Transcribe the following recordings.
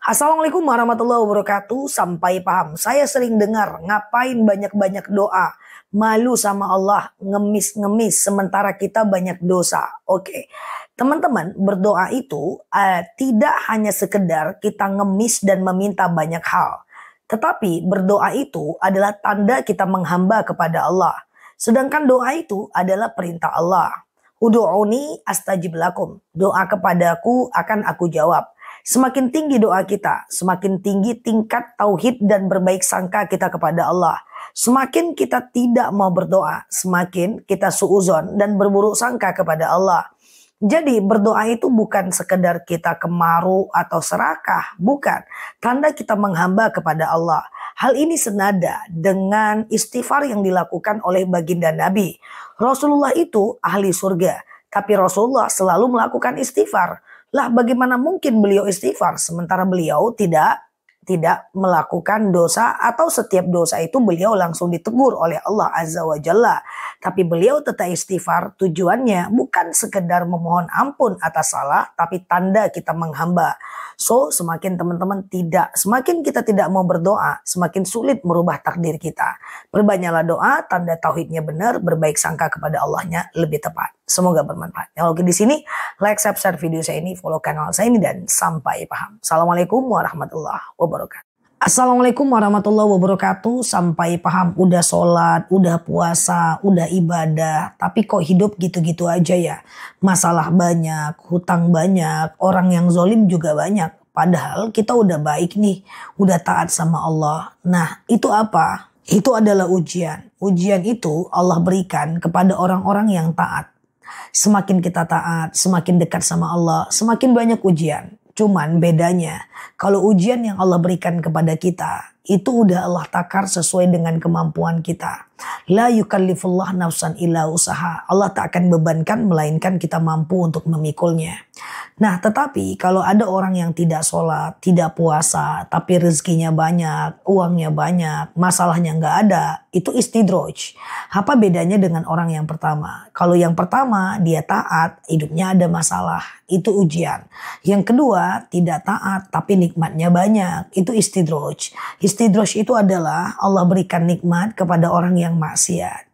Assalamualaikum warahmatullahi wabarakatuh. Sampai paham. Saya sering dengar ngapain banyak-banyak doa. Malu sama Allah, ngemis-ngemis sementara kita banyak dosa. Oke. Teman-teman, berdoa itu tidak hanya sekedar kita ngemis dan meminta banyak hal. Tetapi berdoa itu adalah tanda kita menghamba kepada Allah. Sedangkan doa itu adalah perintah Allah. Udu'uni astajib lakum. Doa kepadaku akan aku jawab. Semakin tinggi doa kita, semakin tinggi tingkat tauhid dan berbaik sangka kita kepada Allah. Semakin kita tidak mau berdoa, semakin kita suuzon dan berburuk sangka kepada Allah. Jadi berdoa itu bukan sekedar kita kemaru atau serakah, bukan. Tanda kita menghamba kepada Allah. Hal ini senada dengan istighfar yang dilakukan oleh baginda Nabi. Rasulullah itu ahli surga, tapi Rasulullah selalu melakukan istighfar. Lah bagaimana mungkin beliau istighfar sementara beliau tidak melakukan dosa, atau setiap dosa itu beliau langsung ditegur oleh Allah Azza wa Jalla. Tapi beliau tetap istighfar, tujuannya bukan sekedar memohon ampun atas salah, tapi tanda kita menghamba. So semakin semakin kita tidak mau berdoa, semakin sulit merubah takdir kita. Perbanyaklah doa, tanda tauhidnya benar, berbaik sangka kepada Allahnya lebih tepat. Semoga bermanfaat. Kalau di sini, like, subscribe video saya ini, follow kanal saya ini, dan sampai paham. Assalamualaikum warahmatullahi wabarakatuh. Assalamualaikum warahmatullahi wabarakatuh. Sampai paham, udah sholat, udah puasa, udah ibadah, tapi kok hidup gitu-gitu aja ya. Masalah banyak, hutang banyak, orang yang zolim juga banyak. Padahal kita udah baik nih, udah taat sama Allah. Nah itu apa? Itu adalah ujian. Ujian itu Allah berikan kepada orang-orang yang taat. Semakin kita taat, semakin dekat sama Allah, semakin banyak ujian. Cuman bedanya, kalau ujian yang Allah berikan kepada kita, itu udah Allah takar sesuai dengan kemampuan kita. La yukallifullah nafsan illa usaha. Allah tak akan bebankan melainkan kita mampu untuk memikulnya. Nah tetapi kalau ada orang yang tidak sholat, tidak puasa, tapi rezekinya banyak, uangnya banyak, masalahnya nggak ada, itu istidroj. Apa bedanya dengan orang yang pertama? Kalau yang pertama dia taat, hidupnya ada masalah, itu ujian. Yang kedua tidak taat tapi nikmatnya banyak, itu istidroj. Istidroj itu adalah Allah berikan nikmat kepada orang yang maksiat.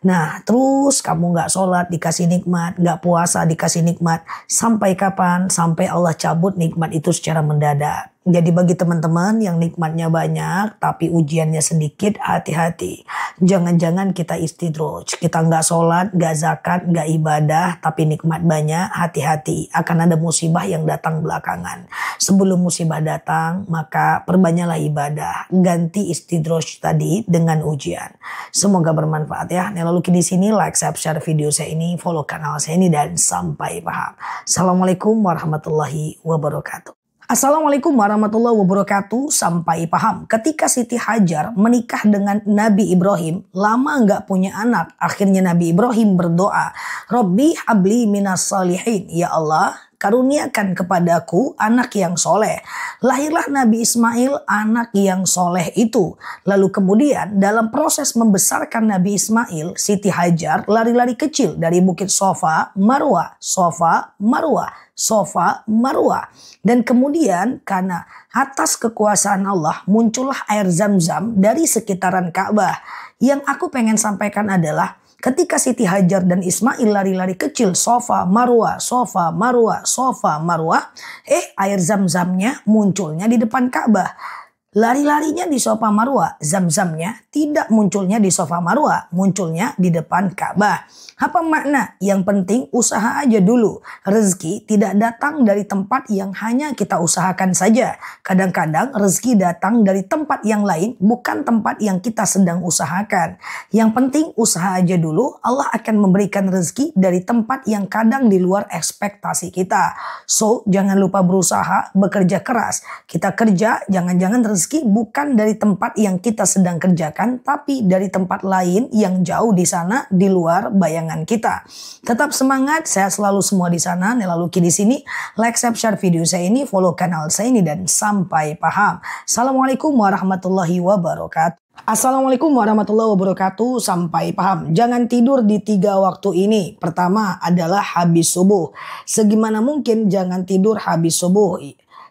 Nah terus kamu gak sholat dikasih nikmat, gak puasa dikasih nikmat. Sampai kapan? Sampai Allah cabut nikmat itu secara mendadak. Jadi bagi teman-teman yang nikmatnya banyak tapi ujiannya sedikit, hati-hati. Jangan-jangan kita istidroj. Kita gak sholat, gak zakat, gak ibadah tapi nikmat banyak, hati-hati. Akan ada musibah yang datang belakangan. Sebelum musibah datang maka perbanyaklah ibadah. Ganti istidroj tadi dengan ujian. Semoga bermanfaat ya. Nah, lalu di sini like, subscribe video saya ini, follow kanal saya ini, dan sampai paham. Assalamualaikum warahmatullahi wabarakatuh. Assalamualaikum warahmatullahi wabarakatuh. Sampai paham. Ketika Siti Hajar menikah dengan Nabi Ibrahim, lama nggak punya anak. Akhirnya Nabi Ibrahim berdoa, Robbi habli minas salihin. Ya Allah, karuniakan kepadaku anak yang soleh. Lahirlah Nabi Ismail, anak yang soleh itu. Lalu kemudian dalam proses membesarkan Nabi Ismail, Siti Hajar lari-lari kecil dari bukit Sofa, Marwah, Sofa, Marwah, Sofa, Marwah. Dan kemudian karena atas kekuasaan Allah muncullah air Zam-Zam dari sekitaran Ka'bah. Yang aku pengen sampaikan adalah ketika Siti Hajar dan Ismail lari-lari kecil Sofa, Marwah, Sofa, Marwah, Sofa, Marwah, air Zam-Zamnya munculnya di depan Ka'bah. Lari-larinya di Sofa Marwah, Zam-Zamnya tidak munculnya di Sofa Marwah, munculnya di depan Ka'bah. Apa makna? Yang penting usaha aja dulu. Rezeki tidak datang dari tempat yang hanya kita usahakan saja. Kadang-kadang rezeki datang dari tempat yang lain, bukan tempat yang kita sedang usahakan. Yang penting usaha aja dulu, Allah akan memberikan rezeki dari tempat yang kadang di luar ekspektasi kita. So, jangan lupa berusaha, bekerja keras. Kita kerja, jangan-jangan rezeki bukan dari tempat yang kita sedang kerjakan, tapi dari tempat lain yang jauh di sana, di luar bayangan kita. Tetap semangat, saya selalu semua di sana. Lalu di sini like, subscribe video saya ini, follow kanal saya ini, dan sampai paham. Assalamualaikum warahmatullahi wabarakatuh. Assalamualaikum warahmatullahi wabarakatuh. Sampai paham. Jangan tidur di 3 waktu ini. Pertama adalah habis subuh. Segimana mungkin jangan tidur habis subuh.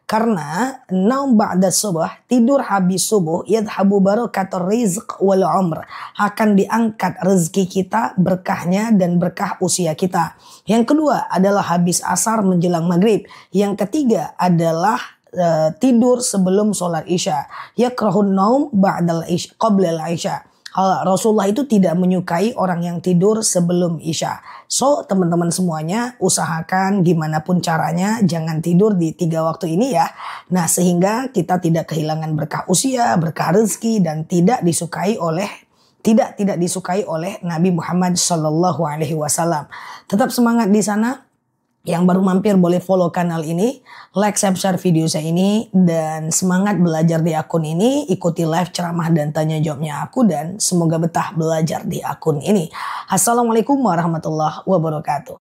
Karena naum ba'da subuh, tidur habis subuh, yadhabu barakatur rizq wal umr, akan diangkat rezeki kita, berkahnya dan berkah usia kita. Yang kedua adalah habis asar menjelang maghrib. Yang ketiga adalah tidur sebelum sholat isya. Yakrahun naum ba'dal isya, qablal isya. Rasulullah itu tidak menyukai orang yang tidur sebelum isya. So teman-teman semuanya usahakan gimana pun caranya jangan tidur di 3 waktu ini ya. Nah sehingga kita tidak kehilangan berkah usia, berkah rezeki dan tidak disukai oleh Nabi Muhammad Sallallahu Alaihi Wasallam. Tetap semangat di sana. Yang baru mampir boleh follow kanal ini, like, subscribe video saya ini, dan semangat belajar di akun ini. Ikuti live ceramah dan tanya jawabnya aku, dan semoga betah belajar di akun ini. Assalamualaikum warahmatullahi wabarakatuh.